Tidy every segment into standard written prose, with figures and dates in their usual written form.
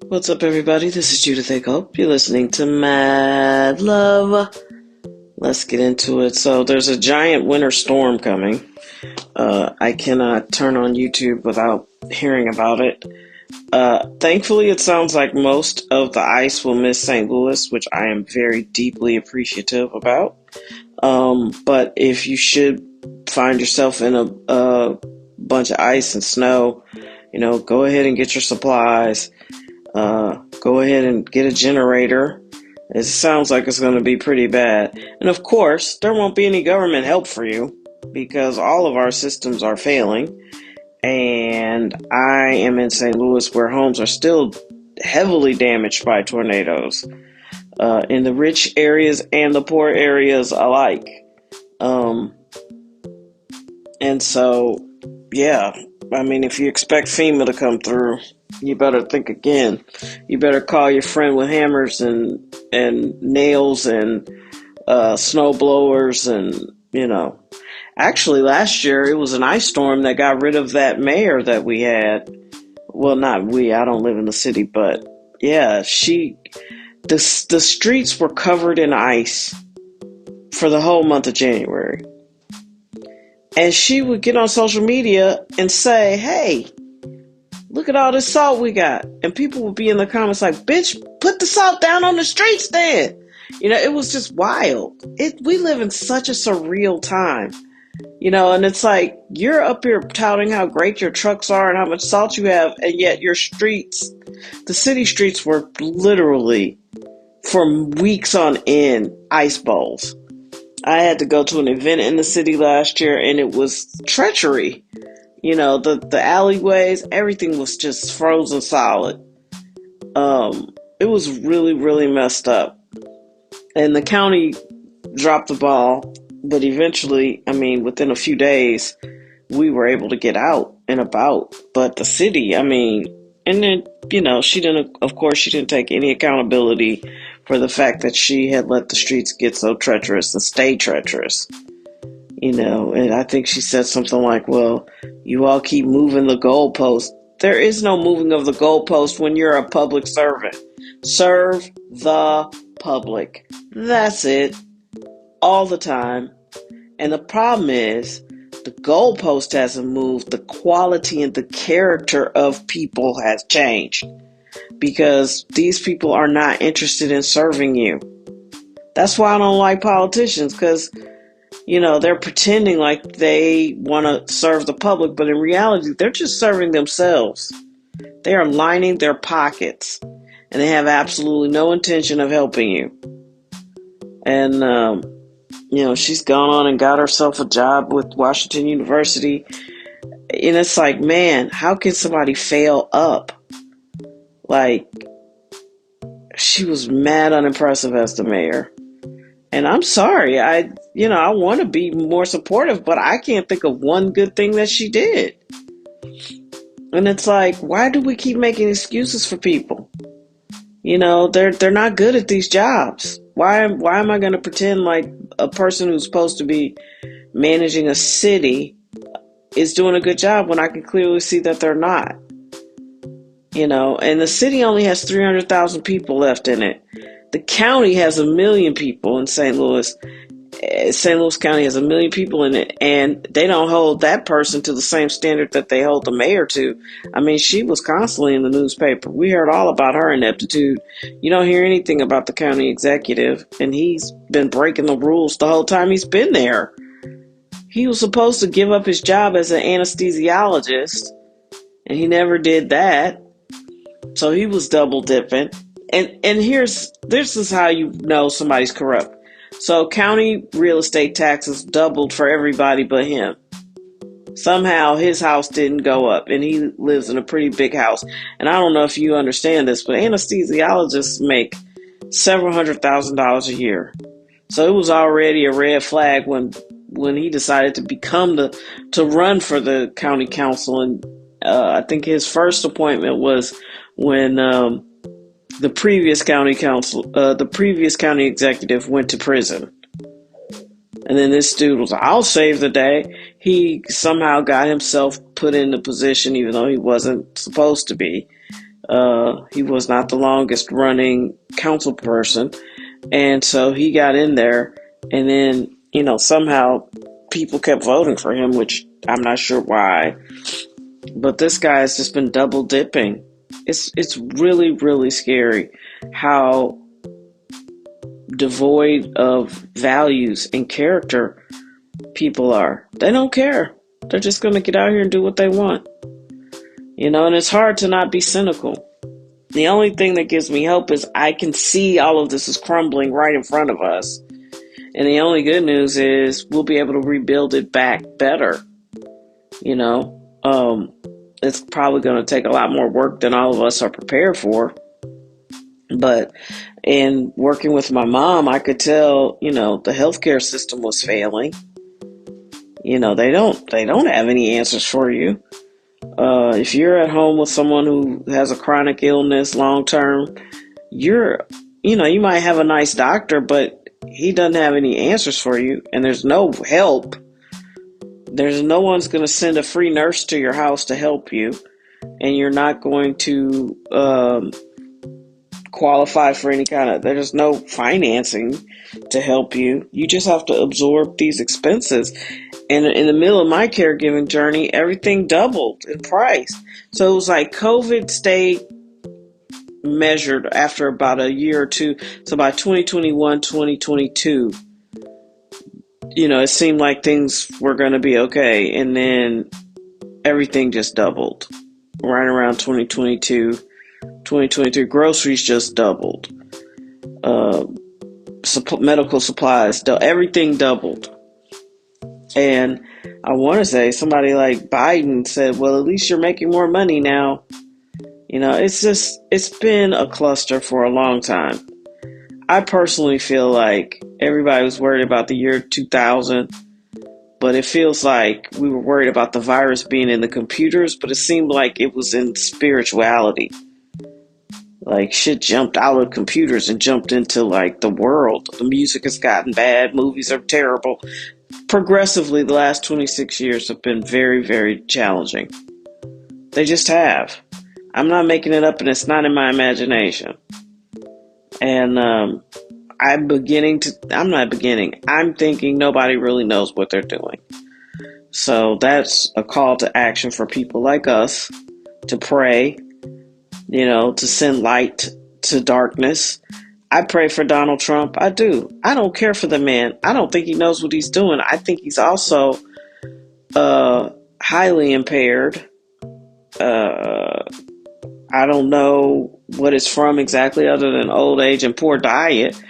What's up, everybody? This is Judith A. Cope. You're listening to Mad Love. Let's get into it. So, there's a giant winter storm coming. I cannot turn on YouTube without hearing about it. Thankfully, it sounds like most of the ice will miss St. Louis, which I am very deeply appreciative about. But if you should find yourself in a bunch of ice and snow, go ahead and get your supplies. Go ahead and get a generator. It sounds like it's going to be pretty bad. And of course, there won't be any government help for you because all of our systems are failing. And I am in St. Louis where homes are still heavily damaged by tornadoes in the rich areas and the poor areas alike. Um, and so, yeah, I mean, if you expect FEMA to come through, you better think again. You better call your friend with hammers and nails and snow blowers and. Actually, last year it was an ice storm that got rid of that mayor that we had. Well, not we. I don't live in the city, but yeah, the streets were covered in ice for the whole month of January. And she would get on social media and say, "Hey, look at all this salt we got." And people would be in the comments like, "Bitch, put the salt down on the streets then." It was just wild. We live in such a surreal time. And it's like, you're up here touting how great your trucks are and how much salt you have, and yet your streets, the city streets were literally, for weeks on end, ice bowls. I had to go to an event in the city last year, and it was treachery. The alleyways, everything was just frozen solid. It was really, really messed up. And the county dropped the ball, but eventually, within a few days, we were able to get out and about. But the city, and then, she didn't take any accountability for the fact that she had let the streets get so treacherous and stay treacherous. And I think she said something like, "Well, you all keep moving the goalpost." There is no moving of the goalpost when you're a public servant. Serve the public. That's it. All the time. And the problem is, the goalpost hasn't moved. The quality and the character of people has changed. Because these people are not interested in serving you. That's why I don't like politicians, because they're pretending like they want to serve the public, but in reality, they're just serving themselves. They are lining their pockets, and they have absolutely no intention of helping you. And, she's gone on and got herself a job with Washington University. And it's like, man, how can somebody fail up? Like, she was mad unimpressive as the mayor. And I'm sorry, I want to be more supportive, but I can't think of one good thing that she did. And it's like, why do we keep making excuses for people? They're not good at these jobs. Why am I going to pretend like a person who's supposed to be managing a city is doing a good job when I can clearly see that they're not? And the city only has 300,000 people left in it. The county has 1 million people in St. Louis. St. Louis County has 1 million people in it, and they don't hold that person to the same standard that they hold the mayor to. She was constantly in the newspaper. We heard all about her ineptitude. You don't hear anything about the county executive, and he's been breaking the rules the whole time he's been there. He was supposed to give up his job as an anesthesiologist, and he never did that. So he was double dipping. And this is how you know somebody's corrupt. So county real estate taxes doubled for everybody but him. Somehow his house didn't go up, and he lives in a pretty big house. And I don't know if you understand this, but anesthesiologists make several $100,000 a year. So it was already a red flag when he decided to run for the county council. And I think his first appointment was when the previous county executive went to prison. And then this dude was like, "I'll save the day." He somehow got himself put in the position, even though he wasn't supposed to be, He was not the longest running council person. And so he got in there, and then, somehow people kept voting for him, which I'm not sure why. But this guy has just been double dipping. It's really, really scary how devoid of values and character people are. They don't care. They're just going to get out here and do what they want. And it's hard to not be cynical. The only thing that gives me hope is I can see all of this is crumbling right in front of us. And the only good news is we'll be able to rebuild it back better. It's probably going to take a lot more work than all of us are prepared for. But in working with my mom, I could tell, the healthcare system was failing. They don't have any answers for you. If you're at home with someone who has a chronic illness long term, you might have a nice doctor, but he doesn't have any answers for you, and there's no help. There's no one's going to send a free nurse to your house to help you, and you're not going to qualify for any there's no financing to help you. You just have to absorb these expenses. And in the middle of my caregiving journey, everything doubled in price. So it was like COVID stayed measured after about a year or two. So by 2021, 2022, it seemed like things were going to be okay. And then everything just doubled. Right around 2022, 2023, groceries just doubled. Medical supplies, everything doubled. And I want to say somebody like Biden said, well, at least you're making more money now. It's been a cluster for a long time. I personally feel like everybody was worried about the year 2000, but it feels like we were worried about the virus being in the computers, but it seemed like it was in spirituality. Like shit jumped out of computers and jumped into like the world. The music has gotten bad. Movies are terrible. Progressively, the last 26 years have been very, very challenging. They just have. I'm not making it up, and it's not in my imagination. And I'm thinking nobody really knows what they're doing. So that's a call to action for people like us to pray, to send light to darkness. I pray for Donald Trump. I do. I don't care for the man. I don't think he knows what he's doing. I think he's also highly impaired. I don't know what it's from exactly other than old age and poor diet.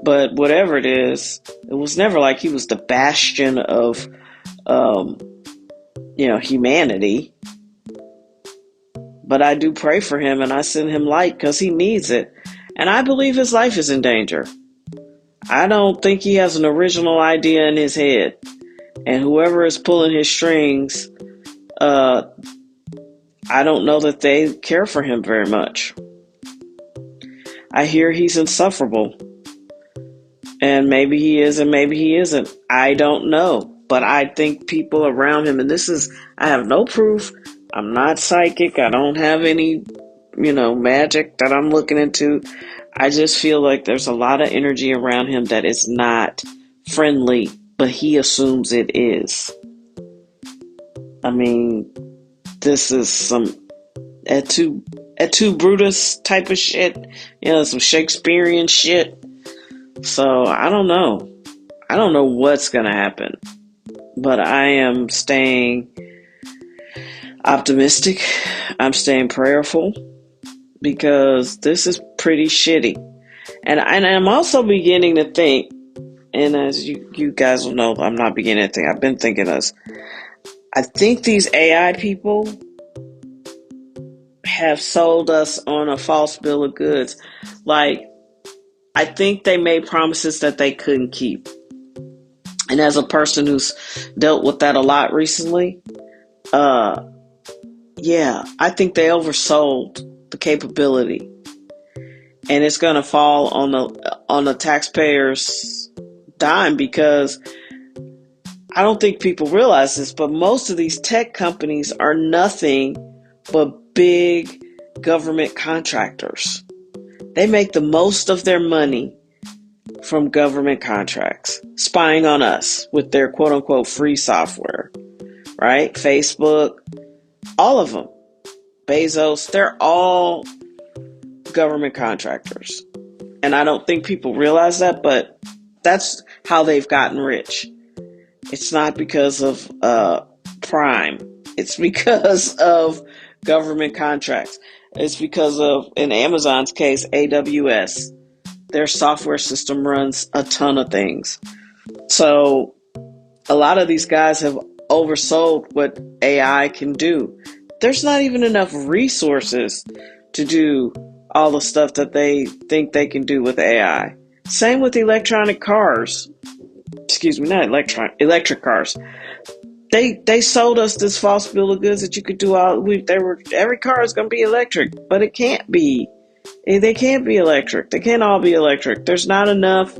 But whatever it is, it was never like he was the bastion of, humanity. But I do pray for him, and I send him light because he needs it. And I believe his life is in danger. I don't think he has an original idea in his head. And whoever is pulling his strings, I don't know that they care for him very much. I hear he's insufferable. And maybe he is and maybe he isn't. I don't know. But I think people around him, and I have no proof. I'm not psychic. I don't have any, magic that I'm looking into. I just feel like there's a lot of energy around him that is not friendly, but he assumes it is. I mean, this is some et tu Brutus type of shit, some Shakespearean shit. So I don't know. I don't know what's going to happen, but I am staying optimistic. I'm staying prayerful because this is pretty shitty. And I'm also beginning to think, and as you guys will know, I'm not beginning to think. I've been thinking this. I think these AI people have sold us on a false bill of goods. Like, I think they made promises that they couldn't keep. And as a person who's dealt with that a lot recently, I think they oversold the capability. And it's going to fall on the taxpayers' dime, because I don't think people realize this, but most of these tech companies are nothing but big government contractors. They make the most of their money from government contracts, spying on us with their quote unquote free software, right? Facebook, all of them. Bezos, they're all government contractors. And I don't think people realize that, but that's how they've gotten rich. It's not because of crime. It's because of government contracts. It's because of, in Amazon's case, AWS. Their software system runs a ton of things. So a lot of these guys have oversold what AI can do. There's not even enough resources to do all the stuff that they think they can do with AI. Same with electronic cars. Excuse me, not electric cars. They sold us this false bill of goods that you could do every car is going to be electric, but it can't be. They can't be electric. They can't all be electric. There's not enough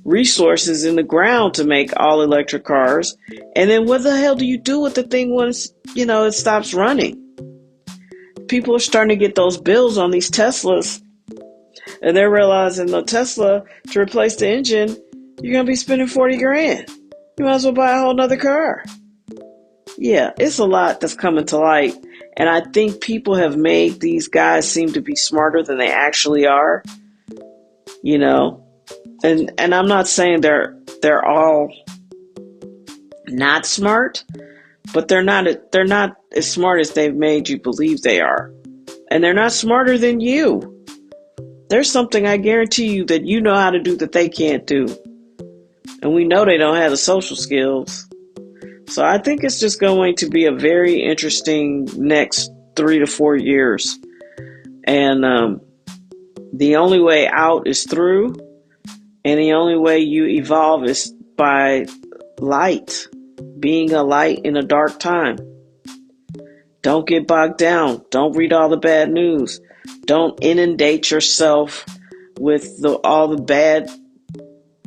resources in the ground to make all electric cars. And then what the hell do you do with the thing once, it stops running? People are starting to get those bills on these Teslas, and they're realizing the Tesla, to replace the engine, you're going to be spending 40 grand. You might as well buy a whole nother car. Yeah, it's a lot that's coming to light. And I think people have made these guys seem to be smarter than they actually are. And I'm not saying they're all not smart, but they're not as smart as they've made you believe they are. And they're not smarter than you. There's something I guarantee you that you know how to do that they can't do. And we know they don't have the social skills. So I think it's just going to be a very interesting next 3 to 4 years. And the only way out is through. And the only way you evolve is by light. Being a light in a dark time. Don't get bogged down. Don't read all the bad news. Don't inundate yourself with all the bad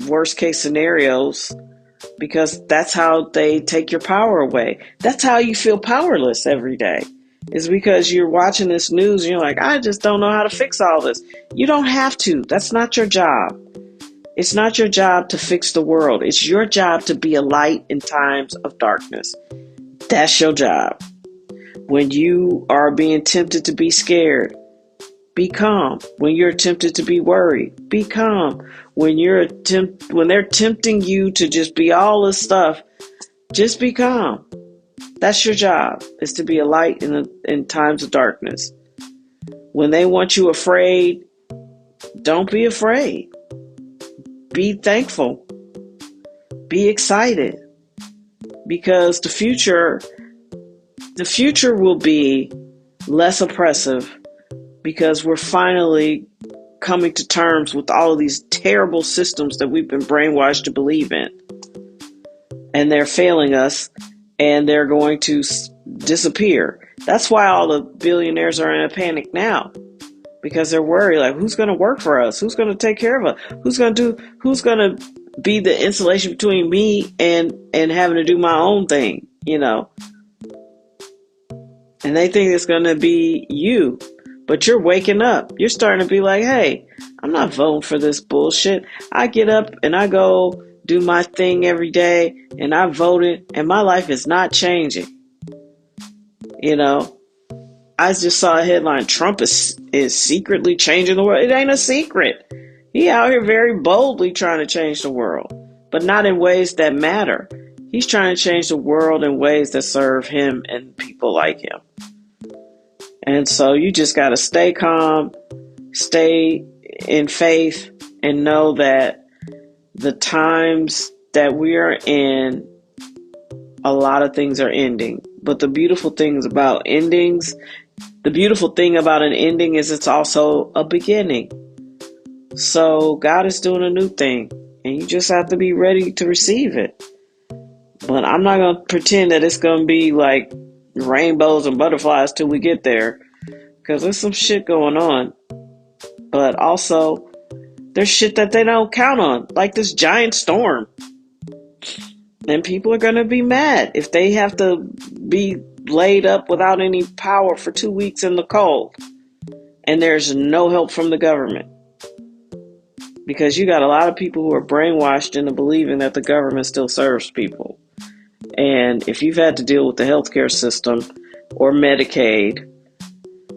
worst case scenarios, because that's how they take your power away. That's how you feel powerless every day, is because you're watching this news and you're like, I just don't know how to fix all this. You don't have to. That's not your job. It's not your job to fix the world. It's your job to be a light in times of darkness. That's your job. When you are being tempted to be scared, be calm. When you're tempted to be worried, be calm. When they're tempting you to just be all this stuff, just be calm. That's your job, is to be a light in times of darkness. When they want you afraid, don't be afraid. Be thankful. Be excited. Because the future will be less oppressive, because we're finally coming to terms with all of these terrible systems that we've been brainwashed to believe in. And they're failing us, and they're going to disappear. That's why all the billionaires are in a panic now, because they're worried, like, who's going to work for us? Who's going to take care of us? Who's going to be the insulation between me and having to do my own thing, And they think it's going to be you. But you're waking up. You're starting to be like, hey, I'm not voting for this bullshit. I get up and I go do my thing every day, and I voted, and my life is not changing. I just saw a headline, Trump is secretly changing the world. It ain't a secret. He out here very boldly trying to change the world, but not in ways that matter. He's trying to change the world in ways that serve him and people like him. And so you just got to stay calm, stay in faith, and know that the times that we are in, a lot of things are ending. But the beautiful thing about an ending is it's also a beginning. So God is doing a new thing, and you just have to be ready to receive it. But I'm not going to pretend that it's going to be like rainbows and butterflies till we get there, because there's some shit going on. But also, there's shit that they don't count on, like this giant storm. And people are going to be mad if they have to be laid up without any power for 2 weeks in the cold. And there's no help from the government because you got a lot of people who are brainwashed into believing that the government still serves people. And if you've had to deal with the healthcare system or Medicaid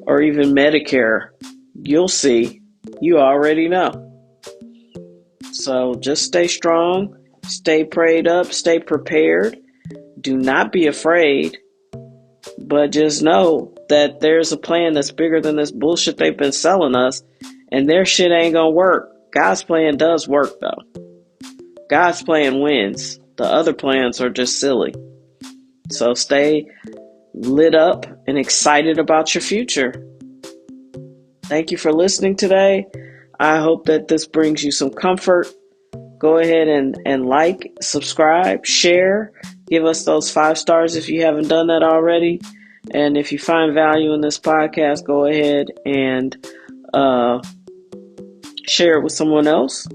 or even Medicare, you'll see. You already know. So just stay strong, stay prayed up, stay prepared. Do not be afraid, but just know that there's a plan that's bigger than this bullshit they've been selling us, and their shit ain't gonna work. God's plan does work, though. God's plan wins. The other plans are just silly. So stay lit up and excited about your future. Thank you for listening today. I hope that this brings you some comfort. Go ahead and like, subscribe, share. Give us those 5 stars if you haven't done that already. And if you find value in this podcast, go ahead and share it with someone else.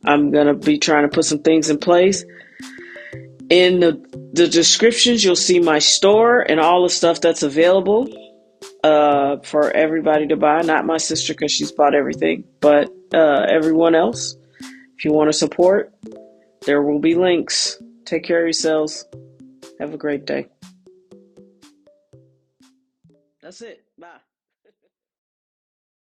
I'm going to be trying to put some things in place. In the descriptions, you'll see my store and all the stuff that's available for everybody to buy. Not my sister because she's bought everything, but everyone else. If you want to support, there will be links. Take care of yourselves. Have a great day. That's it.